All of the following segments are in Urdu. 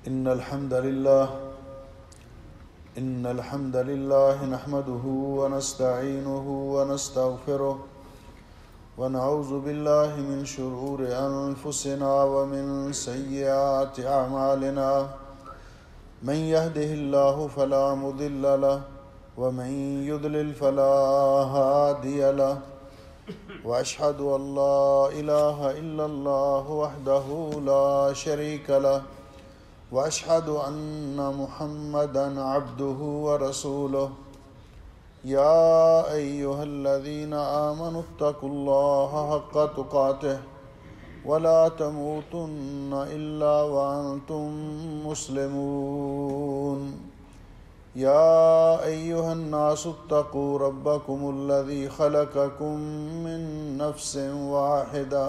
إن الحمد لله نحمده ونستعينه ونستغفره ونعوذ بالله من شرور أنفسنا ومن سيئات أعمالنا من يهده الله فلا مضل له ومن يضلل فلا هادي له وأشهد أن لا إله إلا الله وحده لا شريك له وأشهد أن محمدًا عبده ورسوله يا أيها الذين آمنوا اتقوا الله حق تقاته ولا تموتن إلا وأنتم مسلمون يا أيها الناس اتقوا ربكم الذي خلقكم من نفس واحدة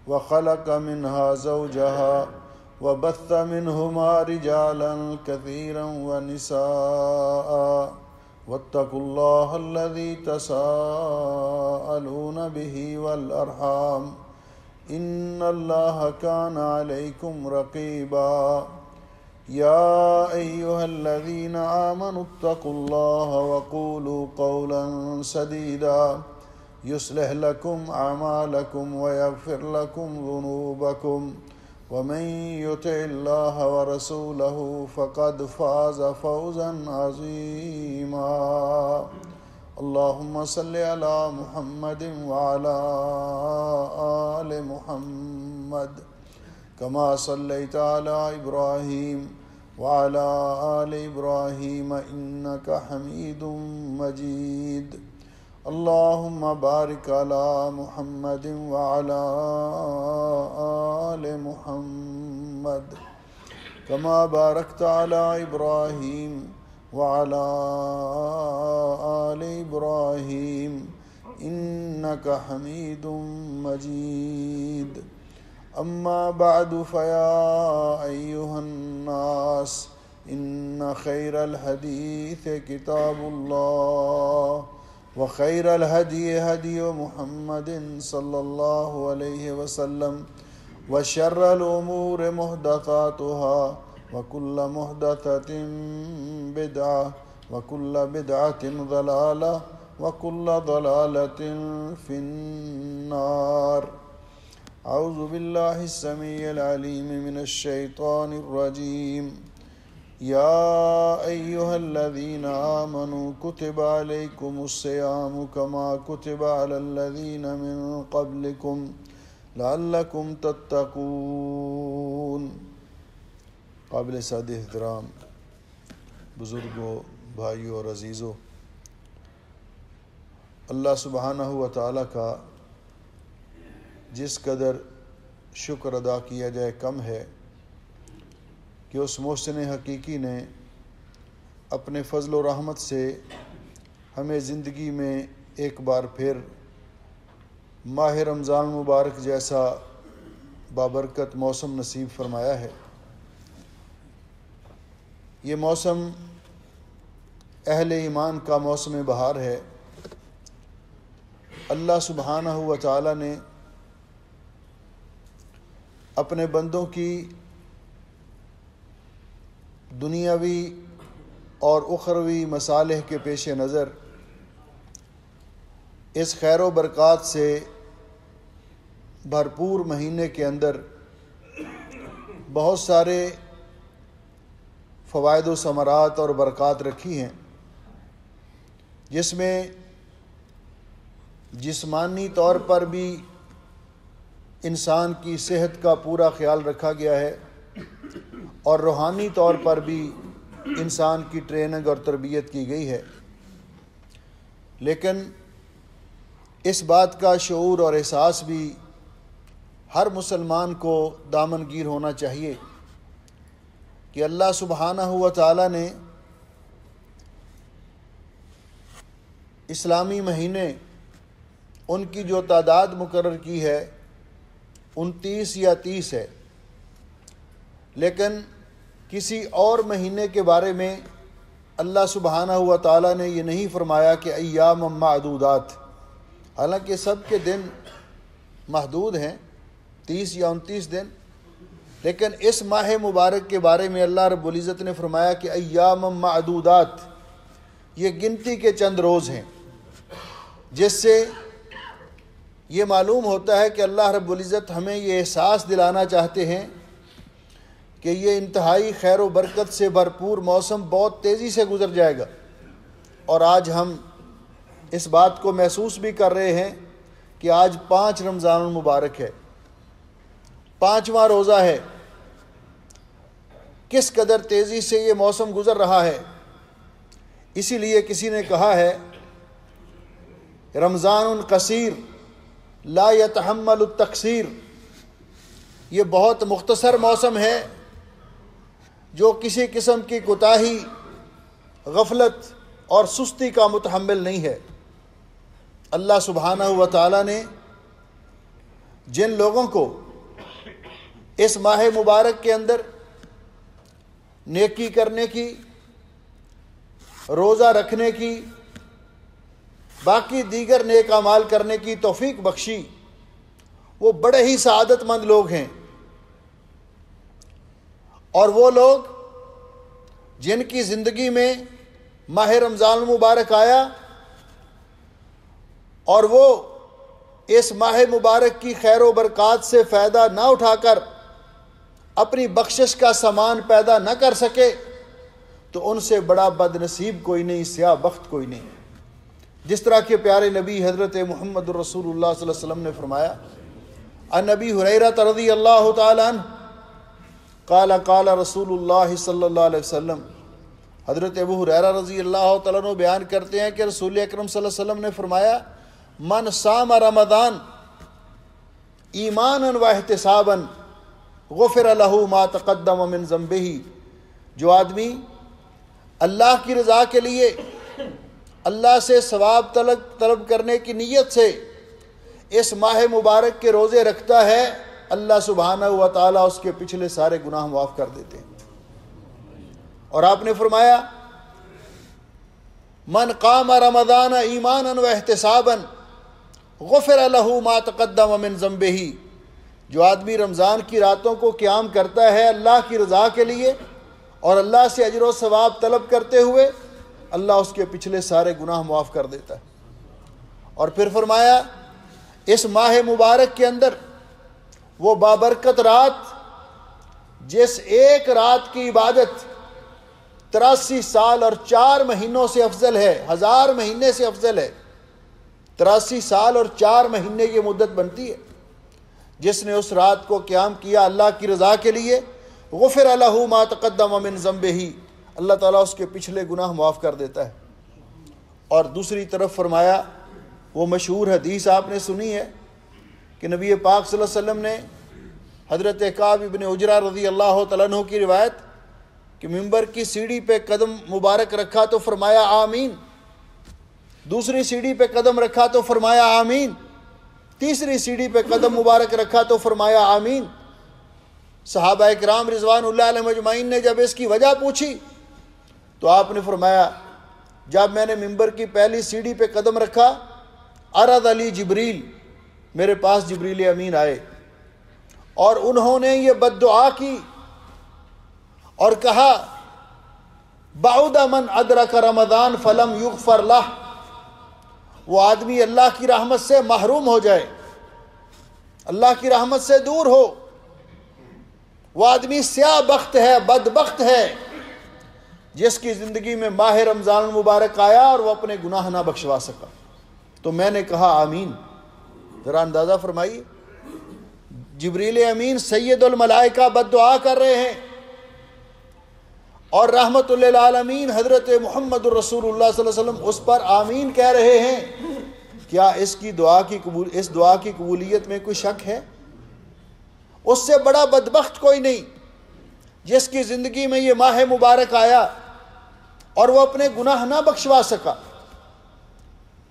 وخلق منها زوجها وبث منهما رجالا كثيرا ونساء واتقوا الله الذي تساءلون به والأرحام إن الله كان عليكم رقيبا يا أيها الذين آمنوا اتقوا الله وقولوا قولا سديدا يصلح لكم أعمالكم ويغفر لكم ذنوبكم ومن يطع الله ورسوله فقد فاز فوزا عظيما اللهم صل على محمد وعلى آل محمد كما صليت على إبراهيم وعلى آل إبراهيم إنك حميد مجيد اللهم بارك على محمد وعلى آل محمد كما باركت على إبراهيم وعلى آل إبراهيم إنك حميد مجيد أما بعد فيا أيها الناس إن خير الحديث كتاب الله وخير الهدي هدي محمد صلى الله عليه وسلم وشر الأمور محدثاتها وكل محدثة بدعة وكل بدعة ضلالة وكل ضلالة في النار أعوذ بالله السميع العليم من الشيطان الرجيم يا أيها الذين آمنوا كتب عليكم الصيام كما كتب على الذين من قبلكم لعلكم تتقون۔ قابل سعادت احترام بزرگوں، بھائیوں اور عزیزوں، اللہ سبحانہ و تعالیٰ کا جس قدر شکر ادا کیا جائے کم ہے کہ اس محسن حقیقی نے اپنے فضل و رحمت سے ہمیں زندگی میں ایک بار پھر ماہ رمضان مبارک جیسا بابرکت موسم نصیب فرمایا ہے۔ یہ موسم اہل ایمان کا موسم بہار ہے۔ اللہ سبحانہ و تعالی نے اپنے بندوں کی دنیاوی اور اخروی مصالح کے پیش نظر اس خیر و برکات سے بھرپور مہینے کے اندر بہت سارے فوائد و ثمرات اور برکات رکھی ہیں، جس میں جسمانی طور پر بھی انسان کی صحت کا پورا خیال رکھا گیا ہے اور روحانی طور پر بھی انسان کی ٹریننگ اور تربیت کی گئی ہے۔ لیکن اس بات کا شعور اور احساس بھی ہر مسلمان کو دامنگیر ہونا چاہیے کہ اللہ سبحانہ و تعالی نے اسلامی مہینے ان کی جو تعداد مقرر کی ہے 29 یا 30 ہے، لیکن کسی اور مہینے کے بارے میں اللہ سبحانہ و تعالی نے یہ نہیں فرمایا کہ ایام معدودات، حالانکہ سب کے دن محدود ہیں، 30 یا 29 دن، لیکن اس ماہ مبارک کے بارے میں اللہ رب العزت نے فرمایا کہ ایام معدودات، یہ گنتی کے چند روز ہیں، جس سے یہ معلوم ہوتا ہے کہ اللہ رب العزت ہمیں یہ احساس دلانا چاہتے ہیں کہ یہ انتہائی خیر و برکت سے بھرپور موسم بہت تیزی سے گزر جائے گا، اور آج ہم اس بات کو محسوس بھی کر رہے ہیں کہ آج 5 رمضان المبارک ہے، 5واں روزہ ہے۔ کس قدر تیزی سے یہ موسم گزر رہا ہے۔ اسی لیے کسی نے کہا ہے رمضان قصیر لا يتحمل التقصیر، یہ بہت مختصر موسم ہے جو کسی قسم کی کوتاہی، غفلت اور سستی کا متحمل نہیں ہے۔ اللہ سبحانہ و تعالی نے جن لوگوں کو اس ماہ مبارک کے اندر نیکی کرنے کی، روزہ رکھنے کی، باقی دیگر نیک اعمال کرنے کی توفیق بخشی، وہ بڑے ہی سعادت مند لوگ ہیں، اور وہ لوگ جن کی زندگی میں ماہ رمضان المبارک آیا اور وہ اس ماہ مبارک کی خیر و برکات سے فائدہ نہ اٹھا کر اپنی بخشش کا سامان پیدا نہ کر سکے، تو ان سے بڑا بد نصیب کوئی نہیں، سیاہ بخت کوئی نہیں۔ جس طرح کے پیارے نبی حضرت محمد رسول اللہ صلی اللہ علیہ وسلم نے فرمایا، عن ابی ہریرہ رضی اللہ تعالی عنہ قال قال رسول اللہ صلی اللہ علیہ وسلم، حضرت ابو ہریرہ رضی اللہ تعالیٰ عنہ بیان کرتے ہیں کہ رسول اکرم صلی اللہ علیہ وسلم نے فرمایا، من صام رمضان ایمانا واحتسابا غفر لہ ما تقدم من ذنبہ، جو آدمی اللہ کی رضا کے لیے اللہ سے ثواب طلب کرنے کی نیت سے اس ماہ مبارک کے روزے رکھتا ہے، اللہ سبحانہ و تعالیٰ اس کے پچھلے سارے گناہ معاف کر دیتے ہیں۔ اور آپ نے فرمایا، من قام رمضان ایمانا واحتسابا غفر لہ ما تقدم من ذنبہ، جو آدمی رمضان کی راتوں کو قیام کرتا ہے اللہ کی رضا کے لیے اور اللہ سے اجر و ثواب طلب کرتے ہوئے، اللہ اس کے پچھلے سارے گناہ معاف کر دیتا ہے۔ اور پھر فرمایا، اس ماہ مبارک کے اندر وہ بابرکت رات جس ایک رات کی عبادت 83 سال اور 4 مہینوں سے افضل ہے، 1000 مہینے سے افضل ہے۔ 83 سال اور 4 مہینے یہ مدت بنتی ہے۔ جس نے اس رات کو قیام کیا اللہ کی رضا کے لیے، غفر لہ ما تقدم من ذنبہ، اللہ تعالیٰ اس کے پچھلے گناہ معاف کر دیتا ہے۔ اور دوسری طرف فرمایا، وہ مشہور حدیث آپ نے سنی ہے کہ نبی پاک صلی اللہ علیہ وسلم نے حضرت کعب بن عجرہ رضی اللہ تعالیٰ عنہ کی روایت کہ منبر کی سیڑھی پہ قدم مبارک رکھا تو فرمایا آمین، دوسری سیڑھی پہ قدم رکھا تو فرمایا آمین، تیسری سیڑھی پہ قدم مبارک رکھا تو فرمایا آمین۔ صحابہ اکرام رضوان اللہ علیہم اجمعین نے جب اس کی وجہ پوچھی تو آپ نے فرمایا، جب میں نے منبر کی پہلی سیڑھی پہ قدم رکھا، عرض علی جبریل، میرے پاس جبریل امین آئے اور انہوں نے یہ بد دعا کی اور کہا، بعد من ادرک رمضان فلم یغفر لہ، وہ آدمی اللہ کی رحمت سے محروم ہو جائے، اللہ کی رحمت سے دور ہو، وہ آدمی سیاہ بخت ہے، بدبخت ہے، جس کی زندگی میں ماہ رمضان المبارک آیا اور وہ اپنے گناہ نہ بخشوا سکا۔ تو میں نے کہا آمین۔ ذرا اندازہ فرمائیے، جبریل امین سید الملائکہ بد دعا کر رہے ہیں اور رحمت للعالمین حضرت محمد الرسول اللہ صلی اللہ علیہ وسلم اس پر آمین کہہ رہے ہیں۔ کیا اس دعا کی قبولیت میں کوئی شک ہے؟ اس سے بڑا بدبخت کوئی نہیں جس کی زندگی میں یہ ماہ مبارک آیا اور وہ اپنے گناہ نہ بخشوا سکا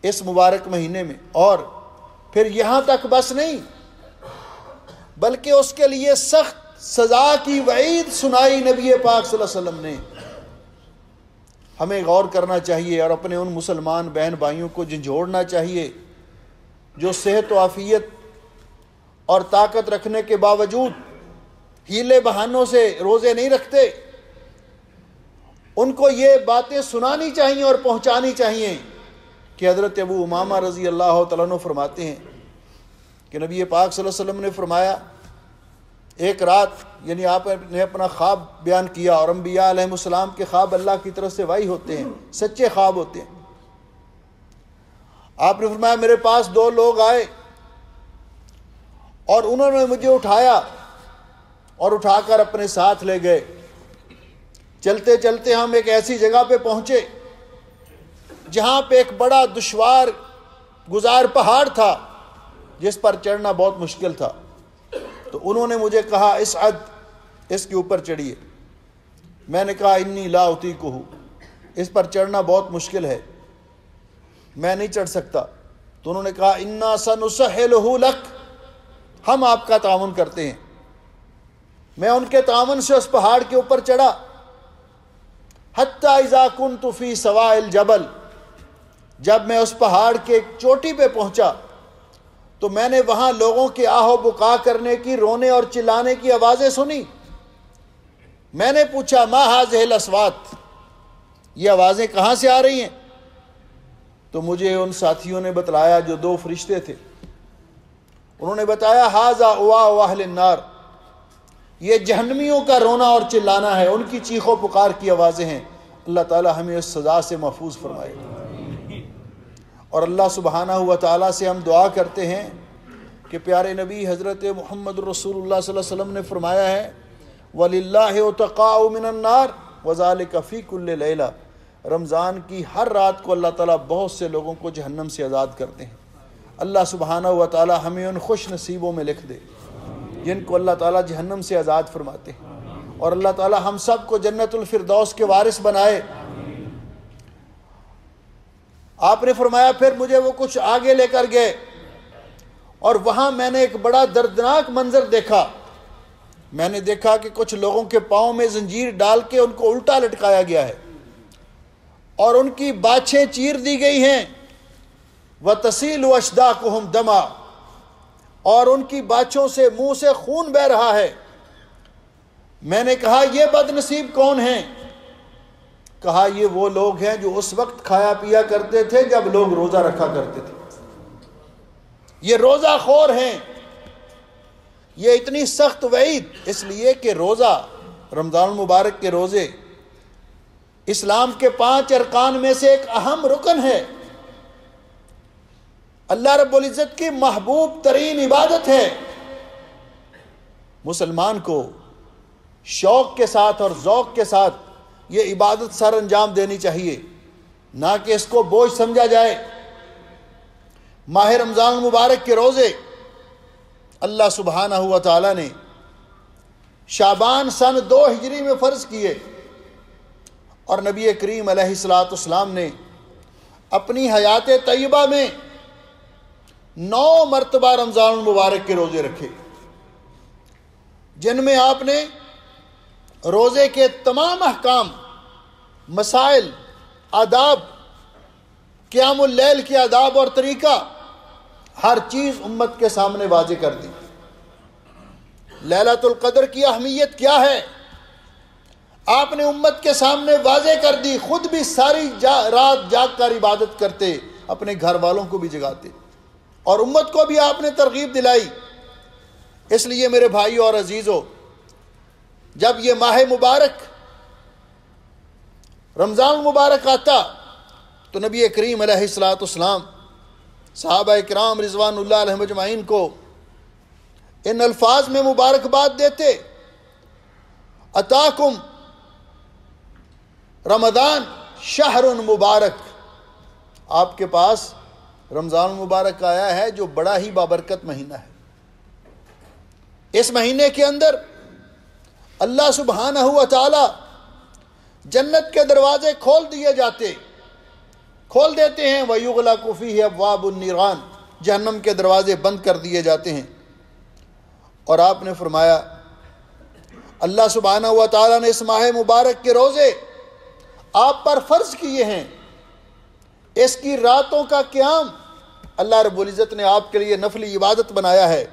اس مبارک مہینے میں۔ اور پھر یہاں تک بس نہیں، بلکہ اس کے لیے سخت سزا کی وعید سنائی نبی پاک صلی اللہ علیہ وسلم نے۔ ہمیں غور کرنا چاہیے اور اپنے ان مسلمان بہن بھائیوں کو جھنجھوڑنا چاہیے جو صحت و عافیت اور طاقت رکھنے کے باوجود ہیلے بہانوں سے روزے نہیں رکھتے، ان کو یہ باتیں سنانی چاہیے اور پہنچانی چاہیے کہ حضرت ابو امامہ رضی اللہ تعالیٰ عنہ فرماتے ہیں کہ نبی پاک صلی اللہ علیہ وسلم نے فرمایا ایک رات، یعنی آپ نے اپنا خواب بیان کیا، اور انبیاء علیہ السلام کے خواب اللہ کی طرف سے وحی ہوتے ہیں، سچے خواب ہوتے ہیں۔ آپ نے فرمایا میرے پاس 2 لوگ آئے اور انہوں نے مجھے اٹھایا اور اٹھا کر اپنے ساتھ لے گئے۔ چلتے چلتے ہم ایک ایسی جگہ پہ پہنچے جہاں پہ ایک بڑا دشوار گزار پہاڑ تھا جس پر چڑھنا بہت مشکل تھا۔ تو انہوں نے مجھے کہا اسعد، اس کے اوپر چڑھیے۔ میں نے کہا انی لا اطیقہ، اس پر چڑھنا بہت مشکل ہے، میں نہیں چڑھ سکتا۔ تو انہوں نے کہا انا سنسہلہ لک، ہم آپ کا تعاون کرتے ہیں۔ میں ان کے تعاون سے اس پہاڑ کے اوپر چڑھا، حتی اذا کنت فی سواء الجبل، جب میں اس پہاڑ کے ایک چوٹی پہ پہنچا تو میں نے وہاں لوگوں کے آہ و بکا کرنے کی، رونے اور چلانے کی آوازیں سنی۔ میں نے پوچھا ما ہذہ الاصوات، یہ آوازیں کہاں سے آ رہی ہیں؟ تو مجھے ان ساتھیوں نے بتلایا جو 2 فرشتے تھے، انہوں نے بتایا ھذا اواء اہل النار، یہ جہنمیوں کا رونا اور چلانا ہے، ان کی چیخ و پکار کی آوازیں ہیں۔ اللہ تعالی ہمیں اس سزا سے محفوظ فرمائے۔ اور اللہ سبحانہ و تعالیٰ سے ہم دعا کرتے ہیں کہ پیارے نبی حضرت محمد رسول اللہ صلی اللہ علیہ وسلم نے فرمایا ہے وَلِلَّهِ عُتَقَاءُ مِنَ النَّارِ وَذَلِكَ فِي كُلِّ لَيْلَةٍ، رمضان کی ہر رات کو اللہ تعالیٰ بہت سے لوگوں کو جہنم سے آزاد کرتے ہیں۔ اللہ سبحانہ و تعالیٰ ہمیں ان خوش نصیبوں میں لکھ دے جن کو اللہ تعالیٰ جہنم سے آزاد فرماتے ہیں، اور اللہ تعالیٰ ہم سب کو جنت الفردوس کے وارث بنائے۔ آپ نے فرمایا پھر مجھے وہ کچھ آگے لے کر گئے اور وہاں میں نے ایک بڑا دردناک منظر دیکھا۔ میں نے دیکھا کہ کچھ لوگوں کے پاؤں میں زنجیر ڈال کے ان کو الٹا لٹکایا گیا ہے اور ان کی باچھیں چیر دی گئی ہیں، وَتَسِيلُ أَشْدَاقُهُمْ دَمًا، اور ان کی باچھوں سے، منہ سے خون بہہ رہا ہے۔ میں نے کہا یہ بد نصیب کون ہیں؟ کہا یہ وہ لوگ ہیں جو اس وقت کھایا پیا کرتے تھے جب لوگ روزہ رکھا کرتے تھے، یہ روزہ خور ہیں۔ یہ اتنی سخت وعید اس لیے کہ روزہ، رمضان المبارک کے روزے اسلام کے 5 ارکان میں سے ایک اہم رکن ہے، اللہ رب العزت کی محبوب ترین عبادت ہے۔ مسلمان کو شوق کے ساتھ اور ذوق کے ساتھ یہ عبادت سر انجام دینی چاہیے، نہ کہ اس کو بوجھ سمجھا جائے۔ ماہ رمضان المبارک کے روزے اللہ سبحانہ و تعالیٰ نے شعبان سن 2 ہجری میں فرض کیے، اور نبی کریم علیہ الصلوۃ والسلام نے اپنی حیات طیبہ میں 9 مرتبہ رمضان المبارک کے روزے رکھے، جن میں آپ نے روزے کے تمام احکام، مسائل، آداب، قیام اللیل کے آداب اور طریقہ، ہر چیز امت کے سامنے واضح کر دی۔ لیلۃ القدر کی اہمیت کیا ہے آپ نے امت کے سامنے واضح کر دی، خود بھی ساری رات جاگ کر عبادت کرتے، اپنے گھر والوں کو بھی جگاتے، اور امت کو بھی آپ نے ترغیب دلائی۔ اس لیے میرے بھائیو اور عزیزو، جب یہ ماہ مبارک رمضان مبارک آتا تو نبی کریم علیہ الصلوۃ والسلام صحابہ اکرام رضوان اللہ علیہم اجمعین کو ان الفاظ میں مبارکباد دیتے، اتاکم رمضان شہر مبارک، آپ کے پاس رمضان مبارک آیا ہے جو بڑا ہی بابرکت مہینہ ہے۔ اس مہینے کے اندر اللہ سبحانہ و تعالی جنت کے دروازے کھول دیتے ہیں، وَيُغْلَقُ فِيهِ أَبْوَابُ النِّيرَانِ، جہنم کے دروازے بند کر دیے جاتے ہیں۔ اور آپ نے فرمایا اللہ سبحانہ و تعالی نے اس ماہ مبارک کے روزے آپ پر فرض کیے ہیں، اس کی راتوں کا قیام اللہ رب العزت نے آپ کے لیے نفلی عبادت بنایا ہے۔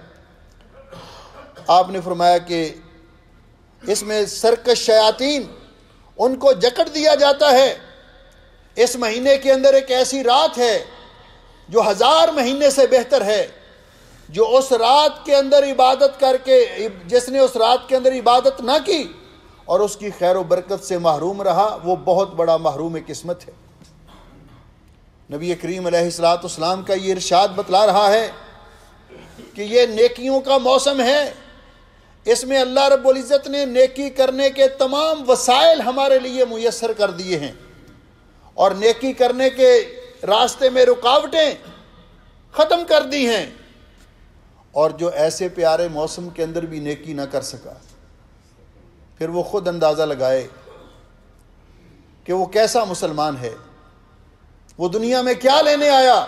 آپ نے فرمایا کہ اس میں سرکش شیاطین ان کو جکڑ دیا جاتا ہے۔ اس مہینے کے اندر ایک ایسی رات ہے جو 1000 مہینے سے بہتر ہے۔ جو اس رات کے اندر عبادت کر کے، جس نے اس رات کے اندر عبادت نہ کی اور اس کی خیر و برکت سے محروم رہا، وہ بہت بڑا محروم قسمت ہے۔ نبی کریم علیہ الصلوۃ والسلام کا یہ ارشاد بتلا رہا ہے کہ یہ نیکیوں کا موسم ہے، اس میں اللہ رب العزت نے نیکی کرنے کے تمام وسائل ہمارے لیے میسر کر دیے ہیں، اور نیکی کرنے کے راستے میں رکاوٹیں ختم کر دی ہیں۔ اور جو ایسے پیارے موسم کے اندر بھی نیکی نہ کر سکا، پھر وہ خود اندازہ لگائے کہ وہ کیسا مسلمان ہے، وہ دنیا میں کیا لینے آیا۔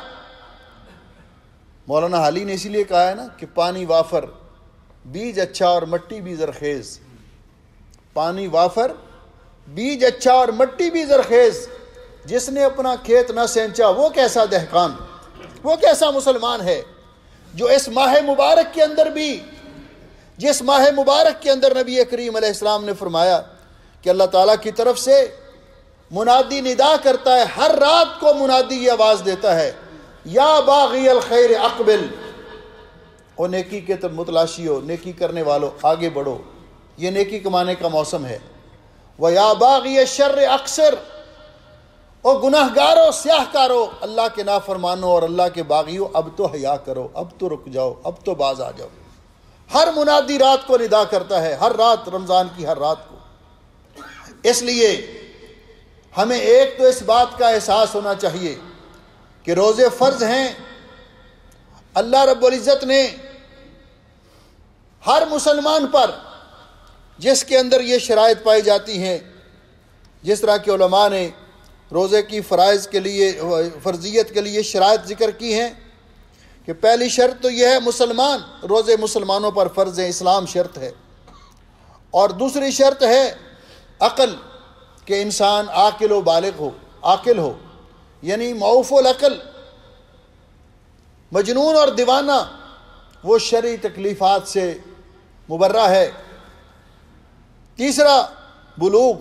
مولانا حالی نے اسی لیے کہا ہے نا کہ پانی وافر بیج اچھا اور مٹی بھی زرخیز، پانی وافر بیج اچھا اور مٹی بھی زرخیز، جس نے اپنا کھیت نہ سینچا وہ کیسا دہقان، وہ کیسا مسلمان ہے جو اس ماہ مبارک کے اندر بھی، جس ماہ مبارک کے اندر نبی کریم علیہ السلام نے فرمایا کہ اللہ تعالیٰ کی طرف سے منادی ندا کرتا ہے، ہر رات کو منادی یہ آواز دیتا ہے، یا باغی الخیر اقبل، او نیکی کے طرف متلاشی ہو، نیکی کرنے والو آگے بڑھو، یہ نیکی کمانے کا موسم ہے۔ وَيَا بَاغِيَ الشَّرِّ اقصر، او گناہ گارو سیاہ کارو، اللہ کے نافرمانو اور اللہ کے باغیو، اب تو حیا کرو، اب تو رک جاؤ، اب تو باز آ جاؤ۔ ہر منادی رات کو ندا کرتا ہے، ہر رات، رمضان کی ہر رات کو۔ اس لیے ہمیں ایک تو اس بات کا احساس ہونا چاہیے کہ روزے فرض ہیں، اللہ رب العزت نے ہر مسلمان پر جس کے اندر یہ شرائط پائی جاتی ہیں، جس طرح کے علماء نے روزے کی فرائض کے لیے، فرضیت کے لیے شرائط ذکر کی ہیں کہ پہلی شرط تو یہ ہے مسلمان، روزے مسلمانوں پر فرض ہیں، اسلام شرط ہے، اور دوسری شرط ہے عقل، کہ انسان عاقل و بالغ ہو، عاقل ہو، یعنی معوف العقل، مجنون اور دیوانہ وہ شرعی تکلیفات سے مبرہ ہے۔ تیسرا بلوغ،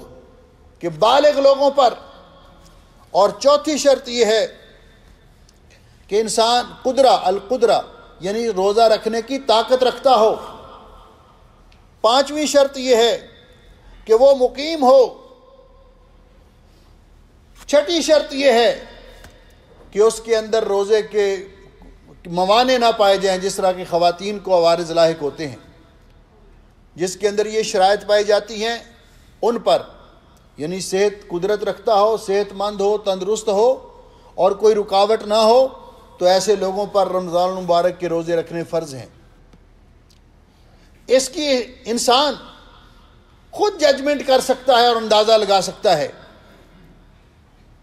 کہ بالغ لوگوں پر، اور چوتھی شرط یہ ہے کہ انسان القدرہ یعنی روزہ رکھنے کی طاقت رکھتا ہو۔ پانچویں شرط یہ ہے کہ وہ مقیم ہو۔ چھٹی شرط یہ ہے کہ اس کے اندر روزے کے موانع نہ پائے جائیں، جس طرح کی خواتین کو عوارض لاحق ہوتے ہیں، جس کے اندر یہ شرائط پائی جاتی ہیں ان پر، یعنی صحت قدرت رکھتا ہو، صحت مند ہو، تندرست ہو، اور کوئی رکاوٹ نہ ہو، تو ایسے لوگوں پر رمضان المبارک کے روزے رکھنے فرض ہیں۔ اس کی انسان خود ججمنٹ کر سکتا ہے اور اندازہ لگا سکتا ہے۔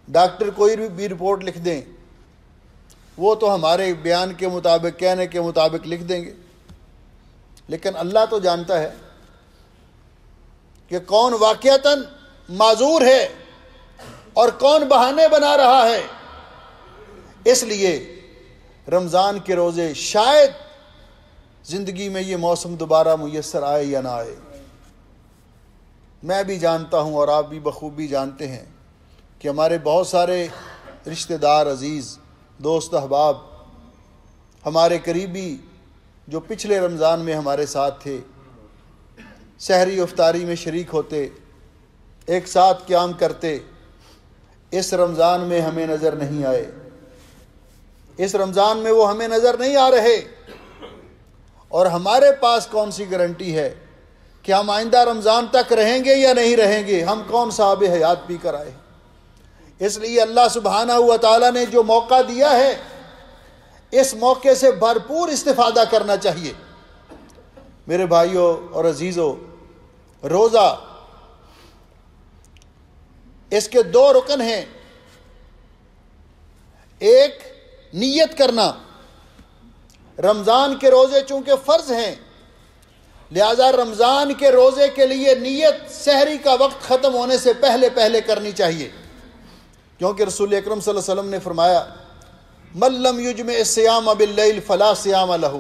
ڈاکٹر کوئی بھی رپورٹ لکھ دیں، وہ تو ہمارے بیان کے مطابق، کہنے کے مطابق لکھ دیں گے، لیکن اللہ تو جانتا ہے کہ کون واقعتاً معذور ہے اور کون بہانے بنا رہا ہے۔ اس لیے رمضان کے روزے شاید زندگی میں یہ موسم دوبارہ میسر آئے یا نہ آئے۔ میں بھی جانتا ہوں اور آپ بھی بخوبی جانتے ہیں کہ ہمارے بہت سارے رشتہ دار، عزیز دوست، احباب، ہمارے قریبی جو پچھلے رمضان میں ہمارے ساتھ تھے، سحری افطاری میں شریک ہوتے، ایک ساتھ قیام کرتے، اس رمضان میں ہمیں نظر نہیں آئے، اس رمضان میں وہ ہمیں نظر نہیں آ رہے، اور ہمارے پاس کون سی گارنٹی ہے کہ ہم آئندہ رمضان تک رہیں گے یا نہیں رہیں گے؟ ہم کون سا آب حیات پی کر آئے؟ اس لیے اللہ سبحانہ و تعالیٰ نے جو موقع دیا ہے، اس موقع سے بھرپور استفادہ کرنا چاہیے۔ میرے بھائیوں اور عزیزوں، روزہ، اس کے دو رکن ہیں۔ ایک نیت کرنا، رمضان کے روزے چونکہ فرض ہیں، لہذا رمضان کے روزے کے لیے نیت سحری کا وقت ختم ہونے سے پہلے کرنی چاہیے، کیونکہ رسول اکرم صلی اللہ علیہ وسلم نے فرمایا من لم یجمع الصیام باللیل فلا صیام لہ،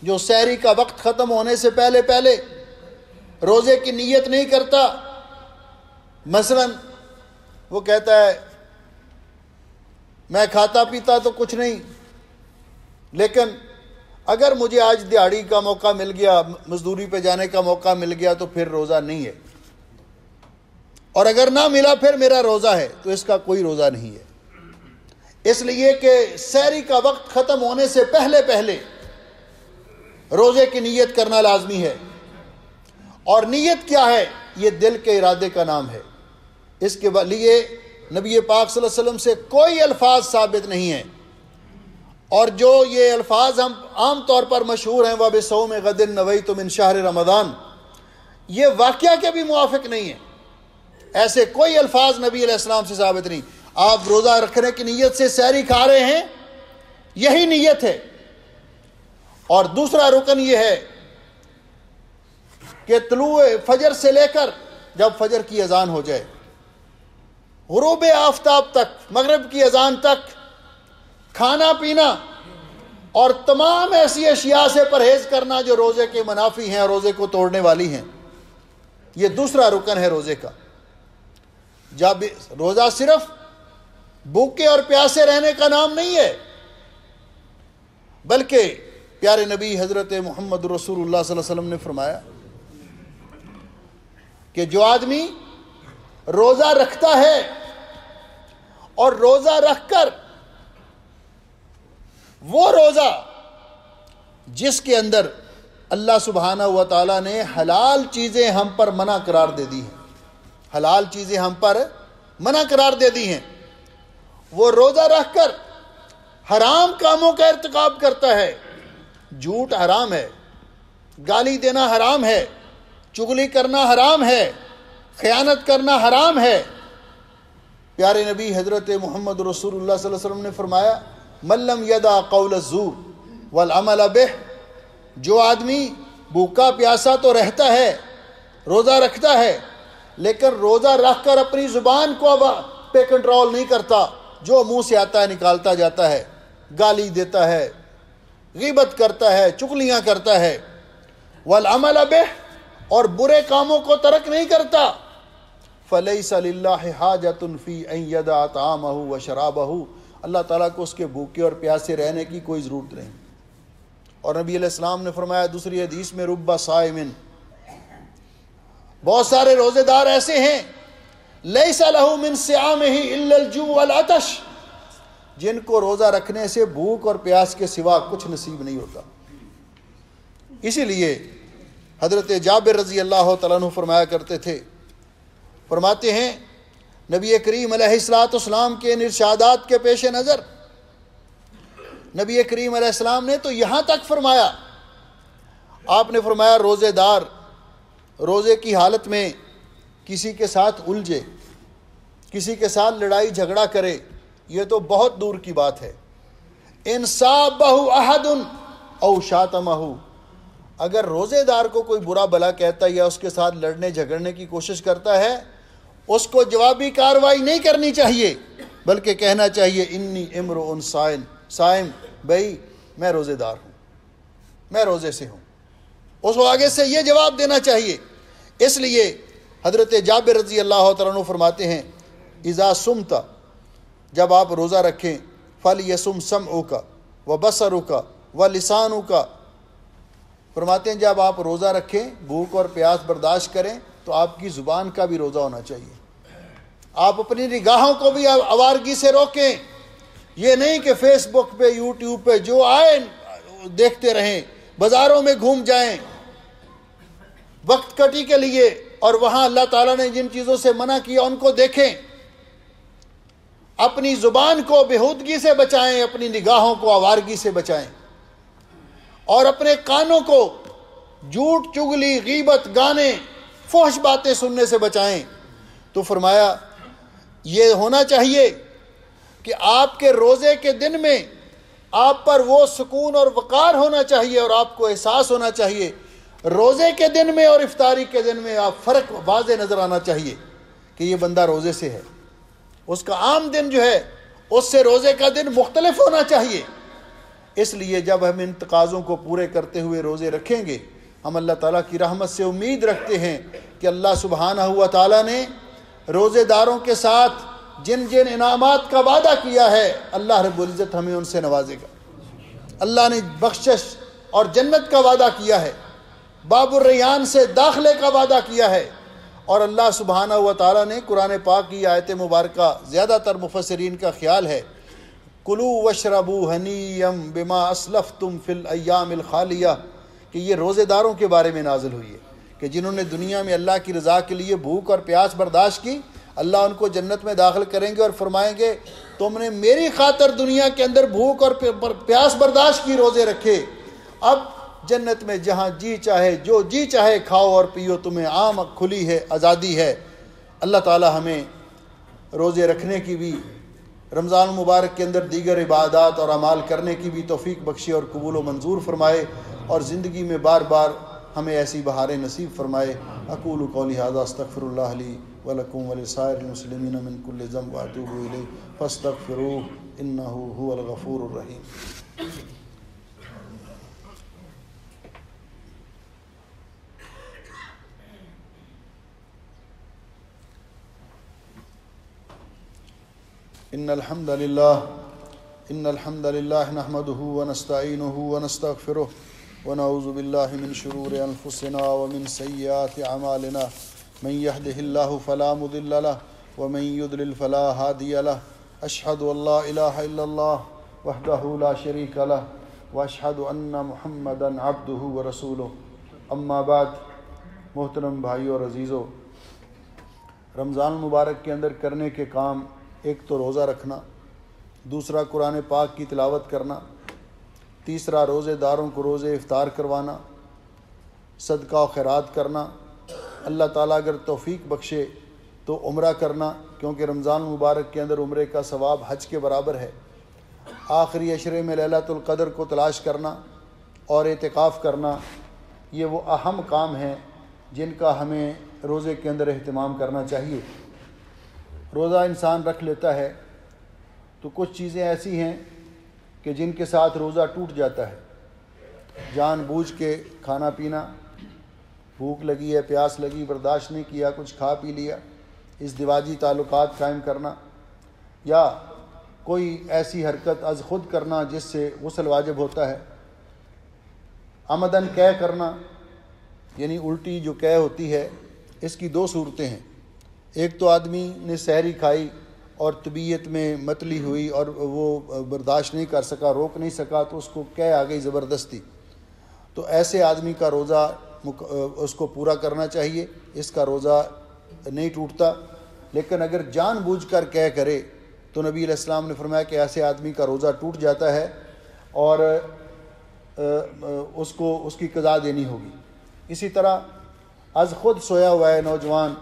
جو سحری کا وقت ختم ہونے سے پہلے روزے کی نیت نہیں کرتا، مثلا وہ کہتا ہے میں کھاتا پیتا تو کچھ نہیں، لیکن اگر مجھے آج دیہاڑی کا موقع مل گیا، مزدوری پہ جانے کا موقع مل گیا تو پھر روزہ نہیں ہے، اور اگر نہ ملا پھر میرا روزہ ہے، تو اس کا کوئی روزہ نہیں ہے۔ اس لیے کہ سحری کا وقت ختم ہونے سے پہلے پہلے روزے کی نیت کرنا لازمی ہے۔ اور نیت کیا ہے؟ یہ دل کے ارادے کا نام ہے۔ اس کے لیے نبی پاک صلی اللہ علیہ وسلم سے کوئی الفاظ ثابت نہیں ہیں، اور جو یہ الفاظ ہم عام طور پر مشہور ہیں وَبِصَوْمِ غَدٍ نَوَيْتُ مِنْ شَهْرِ رمضان، یہ واقعہ کے بھی موافق نہیں ہیں۔ ایسے کوئی الفاظ نبی علیہ السلام سے ثابت نہیں۔ آپ روزہ رکھنے کی نیت سے سحری کھا رہے ہیں، یہی نیت ہے۔ اور دوسرا رکن یہ ہے کہ طلوع فجر سے لے کر جب فجر کی اذان ہو جائے، غروب آفتاب تک، مغرب کی اذان تک کھانا پینا اور تمام ایسی اشیاء سے پرہیز کرنا جو روزے کے منافی ہیں اور روزے کو توڑنے والی ہیں، یہ دوسرا رکن ہے روزے کا۔ جب روزہ صرف بھوکے اور پیاسے رہنے کا نام نہیں ہے، بلکہ پیارے نبی حضرت محمد رسول اللہ صلی اللہ علیہ وسلم نے فرمایا کہ جو آدمی روزہ رکھتا ہے اور روزہ رکھ کر وہ روزہ جس کے اندر اللہ سبحانہ و تعالیٰ نے حلال چیزیں ہم پر منع قرار دے دی ہیں، حلال چیزیں ہم پر منع قرار دے دی ہیں، وہ روزہ رکھ کر حرام کاموں کا ارتکاب کرتا ہے، جھوٹ حرام ہے، گالی دینا حرام ہے، چغلی کرنا حرام ہے، خیانت کرنا حرام ہے۔ پیارے نبی حضرت محمد رسول اللہ صلی اللہ علیہ وسلم نے فرمایا من لم یدع قول الزور والعمل بہ، جو آدمی بھوکا پیاسا تو رہتا ہے، روزہ رکھتا ہے، لیکن روزہ رکھ کر اپنی زبان کو پہ کنٹرول نہیں کرتا، جو منہ سے آتا ہے نکالتا جاتا ہے، گالی دیتا ہے، غیبت کرتا ہے، چغلیاں کرتا ہے، والعمل بہ، اور برے کاموں کو ترک نہیں کرتا، فلیس للہ حاجۃ فی ان یدع طعامہ وشرابہ، اللہ تعالیٰ کو اس کے بھوکے اور پیاسے رہنے کی کوئی ضرورت نہیں۔ اور نبی علیہ السلام نے فرمایا دوسری حدیث میں رب صائم، بہت سارے روزے دار ایسے ہیں لیس لہ من صیامہ الا الجوع والعطش، جن کو روزہ رکھنے سے بھوک اور پیاس کے سوا کچھ نصیب نہیں ہوتا۔ اسی لیے حضرت جابر رضی اللہ تعالیٰ عنہ فرمایا کرتے تھے، فرماتے ہیں نبی کریم علیہ الصلوۃ والسلام کے ارشادات کے پیش نظر نبی کریم علیہ السلام نے تو یہاں تک فرمایا، آپ نے فرمایا روزے دار روزے کی حالت میں کسی کے ساتھ الجھے، کسی کے ساتھ لڑائی جھگڑا کرے، یہ تو بہت دور کی بات ہے۔ ان صابہ احد او شاتمہ، اگر روزے دار کو کوئی برا بلا کہتا ہے یا اس کے ساتھ لڑنے جھگڑنے کی کوشش کرتا ہے، اس کو جوابی کارروائی نہیں کرنی چاہیے، بلکہ کہنا چاہیے انی امرؤ صائم، بھائی میں روزے دار ہوں، میں روزے سے ہوں، اس کو آگے سے یہ جواب دینا چاہیے۔ اس لیے حضرت جابر رضی اللہ تعالیٰ عنہ فرماتے ہیں اذا صمت، جب آپ روزہ رکھیں، فلیصم سمعک وبصرک ولسانک، فرماتے ہیں جب آپ روزہ رکھیں، بھوک اور پیاس برداشت کریں، تو آپ کی زبان کا بھی روزہ ہونا چاہیے، آپ اپنی نگاہوں کو بھی آوارگی سے روکیں، یہ نہیں کہ فیس بک پہ یوٹیوب پہ جو آئے دیکھتے رہیں، بازاروں میں گھوم جائیں وقت کٹی کے لیے، اور وہاں اللہ تعالیٰ نے جن چیزوں سے منع کیا ان کو دیکھیں۔ اپنی زبان کو بےہودگی سے بچائیں، اپنی نگاہوں کو آوارگی سے بچائیں، اور اپنے کانوں کو جھوٹ چگلی غیبت گانے فحش باتیں سننے سے بچائیں۔ تو فرمایا یہ ہونا چاہیے کہ آپ کے روزے کے دن میں آپ پر وہ سکون اور وقار ہونا چاہیے، اور آپ کو احساس ہونا چاہیے روزے کے دن میں اور افطاری کے دن میں آپ فرق واضح نظر آنا چاہیے کہ یہ بندہ روزے سے ہے، اس کا عام دن جو ہے اس سے روزے کا دن مختلف ہونا چاہیے۔ اس لیے جب ہم ان تقاضوں کو پورے کرتے ہوئے روزے رکھیں گے، ہم اللہ تعالیٰ کی رحمت سے امید رکھتے ہیں کہ اللہ سبحانہ و تعالیٰ نے روزے داروں کے ساتھ جن جن انعامات کا وعدہ کیا ہے اللہ رب العزت ہمیں ان سے نوازے گا۔ اللہ نے بخشش اور جنت کا وعدہ کیا ہے، باب الریان سے داخلے کا وعدہ کیا ہے، اور اللہ سبحانہ و تعالیٰ نے قرآن پاک کی آیت مبارکہ زیادہ تر مفسرین کا خیال ہے کلوا واشربوا ہنیئا بما اسلفتم فی الایام الخالیہ، کہ یہ روزے داروں کے بارے میں نازل ہوئی ہے کہ جنہوں نے دنیا میں اللہ کی رضا کے لیے بھوک اور پیاس برداشت کی، اللہ ان کو جنت میں داخل کریں گے اور فرمائیں گے تم نے میری خاطر دنیا کے اندر بھوک اور پیاس برداشت کی، روزے رکھے، اب جنت میں جہاں جی چاہے جو جی چاہے کھاؤ اور پیو، تمہیں عام کھلی ہے، آزادی ہے۔ اللہ تعالی ہمیں روزے رکھنے کی بھی، رمضان مبارک کے اندر دیگر عبادات اور اعمال کرنے کی بھی توفیق بخشے اور قبول و منظور فرمائے، اور زندگی میں بار بار ہمیں ایسی بہاریں نصیب فرمائے۔ اقول قولی ھذا استغفر اللہ لی ولکم ولسائر المسلمین من کل ذنب واتوب الیہ فاستغفروہ انہ ھو الغفور الرحیم۔ ان الحمد للہ نحمده ونستعینه ونستغفره ونعوذ باللہ من شرور انفسنا ومن سیئات اعمالنا من يهده الله فلا مضل له ومن يضلل فلا هادي له اشهد ان لا اله الا الله وحده لا شريك له واشهد ان محمدا عبده ورسوله اما بعد۔ محترم بھائیو اور عزیزو، رمضان مبارک کے اندر کرنے کے کام ایک تو روزہ رکھنا، دوسرا قرآن پاک کی تلاوت کرنا، تیسرا روزے داروں کو روزے افطار کروانا، صدقہ و خیرات کرنا، اللہ تعالیٰ اگر توفیق بخشے تو عمرہ کرنا، کیونکہ رمضان مبارک کے اندر عمرے کا ثواب حج کے برابر ہے، آخری عشرے میں لیلۃ القدر کو تلاش کرنا اور اعتکاف کرنا، یہ وہ اہم کام ہیں جن کا ہمیں روزے کے اندر اہتمام کرنا چاہیے۔ روزہ انسان رکھ لیتا ہے تو کچھ چیزیں ایسی ہیں کہ جن کے ساتھ روزہ ٹوٹ جاتا ہے، جان بوجھ کے کھانا پینا، بھوک لگی ہے، پیاس لگی، برداشت نہیں کیا، کچھ کھا پی لیا، ازدواجی تعلقات قائم کرنا، یا کوئی ایسی حرکت از خود کرنا جس سے غسل واجب ہوتا ہے، عمدن قے کرنا، یعنی الٹی جو قے ہوتی ہے، اس کی دو صورتیں ہیں۔ ایک تو آدمی نے سحری کھائی اور طبیعت میں متلی ہوئی اور وہ برداشت نہیں کر سکا، روک نہیں سکا، تو اس کو قے آ گئی زبردستی، تو ایسے آدمی کا روزہ اس کو پورا کرنا چاہیے، اس کا روزہ نہیں ٹوٹتا۔ لیکن اگر جان بوجھ کر قے کرے تو نبی علیہ السلام نے فرمایا کہ ایسے آدمی کا روزہ ٹوٹ جاتا ہے اور اس کی قضا دینی ہوگی۔ اسی طرح از خود سویا ہوا ہے نوجوان،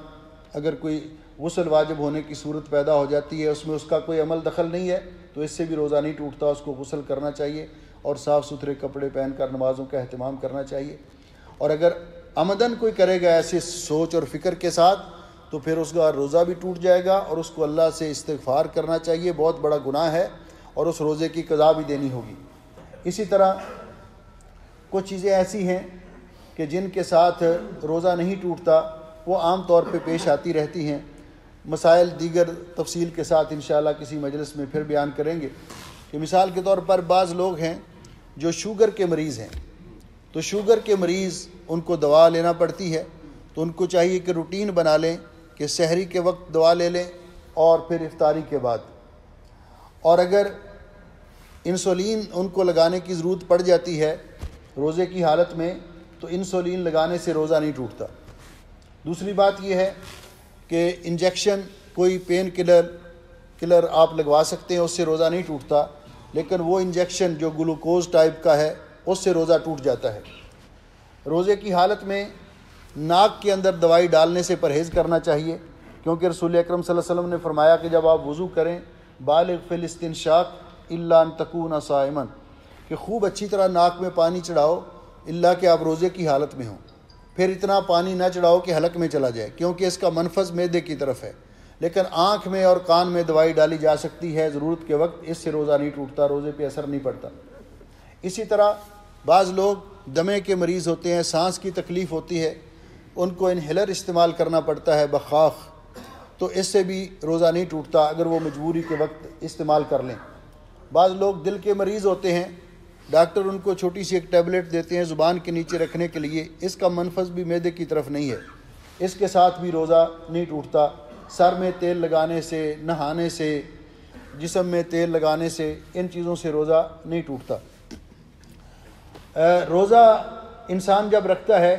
اگر کوئی غسل واجب ہونے کی صورت پیدا ہو جاتی ہے، اس میں اس کا کوئی عمل دخل نہیں ہے، تو اس سے بھی روزہ نہیں ٹوٹتا، اس کو غسل کرنا چاہیے اور صاف ستھرے کپڑے پہن کر نمازوں کا اہتمام کرنا چاہیے۔ اور اگر عمدن کوئی کرے گا ایسے سوچ اور فکر کے ساتھ تو پھر اس کا روزہ بھی ٹوٹ جائے گا اور اس کو اللہ سے استغفار کرنا چاہیے، بہت بڑا گناہ ہے، اور اس روزے کی قضا بھی دینی ہوگی۔ اسی طرح کچھ چیزیں ایسی ہیں کہ جن کے ساتھ روزہ نہیں ٹوٹتا، وہ عام طور پہ پیش آتی رہتی ہیں۔ مسائل دیگر تفصیل کے ساتھ انشاءاللہ کسی مجلس میں پھر بیان کریں گے، کہ مثال کے طور پر بعض لوگ ہیں جو شوگر کے مریض ہیں، تو شوگر کے مریض ان کو دوا لینا پڑتی ہے، تو ان کو چاہیے کہ روٹین بنا لیں کہ سحری کے وقت دوا لے لیں اور پھر افطاری کے بعد۔ اور اگر انسولین ان کو لگانے کی ضرورت پڑ جاتی ہے روزے کی حالت میں، تو انسولین لگانے سے روزہ نہیں ٹوٹتا۔ دوسری بات یہ ہے کہ انجیکشن کوئی پین کلر آپ لگوا سکتے ہیں، اس سے روزہ نہیں ٹوٹتا، لیکن وہ انجیکشن جو گلوکوز ٹائپ کا ہے اس سے روزہ ٹوٹ جاتا ہے۔ روزے کی حالت میں ناک کے اندر دوائی ڈالنے سے پرہیز کرنا چاہیے، کیونکہ رسول اکرم صلی اللہ علیہ وسلم نے فرمایا کہ جب آپ وضو کریں بالغ فی الاستنشاق الا ان تکون صائما، کہ خوب اچھی طرح ناک میں پانی چڑھاؤ الا کہ آپ روزے کی حالت میں ہوں، پھر اتنا پانی نہ چڑھاؤ کہ حلق میں چلا جائے، کیونکہ اس کا منفذ معدے کی طرف ہے، لیکن آنکھ میں اور کان میں دوائی ڈالی جا سکتی ہے ضرورت کے وقت، اس سے روزہ نہیں ٹوٹتا، روزے پہ اثر نہیں پڑتا۔ اسی طرح بعض لوگ دمے کے مریض ہوتے ہیں، سانس کی تکلیف ہوتی ہے، ان کو انہیلر استعمال کرنا پڑتا ہے بخاخ، تو اس سے بھی روزہ نہیں ٹوٹتا اگر وہ مجبوری کے وقت استعمال کر لیں۔ بعض لوگ دل کے مریض ہوتے ہیں، ڈاکٹر ان کو چھوٹی سی ایک ٹیبلٹ دیتے ہیں زبان کے نیچے رکھنے کے لیے، اس کا منفذ بھی معدے کی طرف نہیں ہے، اس کے ساتھ بھی روزہ نہیں ٹوٹتا۔ سر میں تیل لگانے سے، نہانے سے، جسم میں تیل لگانے سے، ان چیزوں سے روزہ نہیں ٹوٹتا۔ روزہ انسان جب رکھتا ہے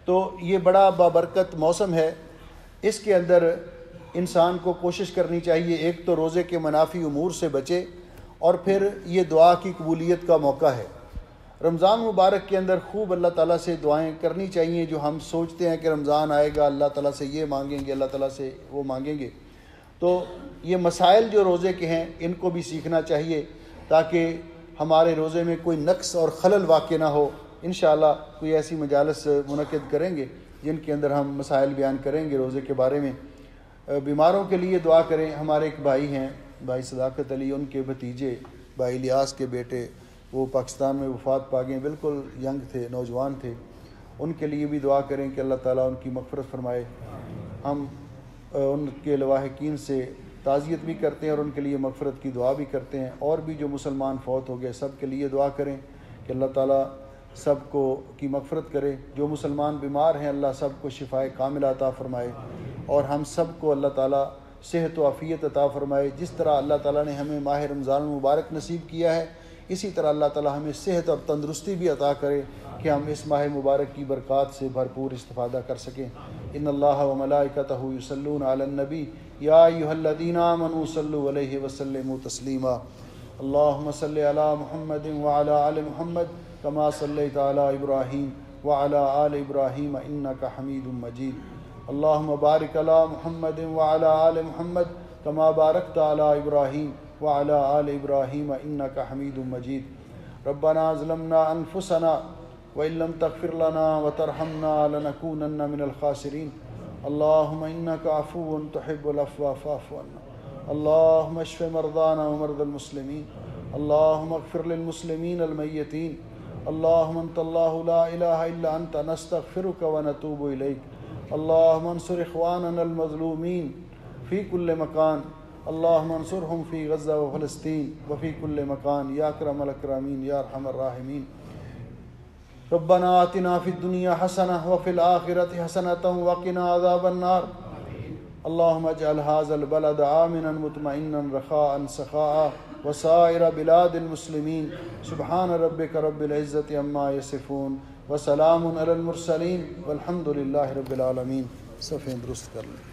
تو یہ بڑا بابرکت موسم ہے، اس کے اندر انسان کو کوشش کرنی چاہیے ایک تو روزے کے منافی امور سے بچے، اور پھر یہ دعا کی قبولیت کا موقع ہے۔ رمضان مبارک کے اندر خوب اللہ تعالیٰ سے دعائیں کرنی چاہیے، جو ہم سوچتے ہیں کہ رمضان آئے گا اللہ تعالیٰ سے یہ مانگیں گے، اللہ تعالیٰ سے وہ مانگیں گے، تو یہ مسائل جو روزے کے ہیں ان کو بھی سیکھنا چاہیے تاکہ ہمارے روزے میں کوئی نقص اور خلل واقع نہ ہو۔ انشاءاللہ کوئی ایسی مجالس منعقد کریں گے جن کے اندر ہم مسائل بیان کریں گے روزے کے بارے میں۔ بیماروں کے لیے دعا کریں۔ ہمارے ایک بھائی ہیں، بھائی صداقت علی، ان کے بھتیجے بھائی الیاس کے بیٹے، وہ پاکستان میں وفات پا گئے، بالکل ینگ تھے، نوجوان تھے، ان کے لیے بھی دعا کریں کہ اللہ تعالیٰ ان کی مغفرت فرمائے۔ ہم ان کے لواحقین سے تعزیت بھی کرتے ہیں اور ان کے لیے مغفرت کی دعا بھی کرتے ہیں، اور بھی جو مسلمان فوت ہو گئے سب کے لیے دعا کریں کہ اللہ تعالیٰ سب کو کی مغفرت کرے۔ جو مسلمان بیمار ہیں اللہ سب کو شفائے کاملہ عطا فرمائے، اور ہم سب کو اللہ تعالیٰ صحت و عافیت عطا فرمائے۔ جس طرح اللہ تعالیٰ نے ہمیں ماہ رمضان المبارک نصیب کیا ہے، اسی طرح اللہ تعالیٰ ہمیں صحت اور تندرستی بھی عطا کرے کہ ہم اس ماہ مبارک کی برکات سے بھرپور استفادہ کر سکیں۔ ان اللہ و ملائکتہ یصلون علی النبی یا ایھا الذین آمنوا صلوا علیہ وسلموا تسلیما۔ اللہم صلی علی محمد وعلی آل محمد کما صلیت علی ابراہیم وعلی آل ابراہیم انک حمید مجید۔ اللہم بارک علی محمد وعلی آل محمد کما بارکت علی ابراہیم وعلی آل ابراہیم انک حمید مجید۔ ربنا ظلمنا انفسنا وإن لم تغفر لنا وترحمنا لنكونن من الخاسرين۔ اللهم إنك عفو تحب العفو فاعف عنا۔ اللهم اشف مرضانا ومرضى المسلمين۔ اللهم اغفر للمسلمين الميتين۔ اللهم أنت الله لا إله إلا أنت نستغفرك ونتوب إليك۔ اللهم انصر إخواننا المظلومين في كل مكان، اللهم انصرهم في غزة وفلسطين وفي كل مكان يا أكرم الأكرمين يا أرحم الراحمين۔ ربنا آتنا في الدنيا حسنة وفي الآخرة حسنة وقنا عذاب النار۔ اللهم اجعل هذا البلد آمنا مطمئنا رخاء سخاء وسائر بلاد المسلمين۔ سبحان ربك رب العزة عما يصفون وسلام على المرسلين والحمد لله رب العالمين۔ صفحے درست کر لیں۔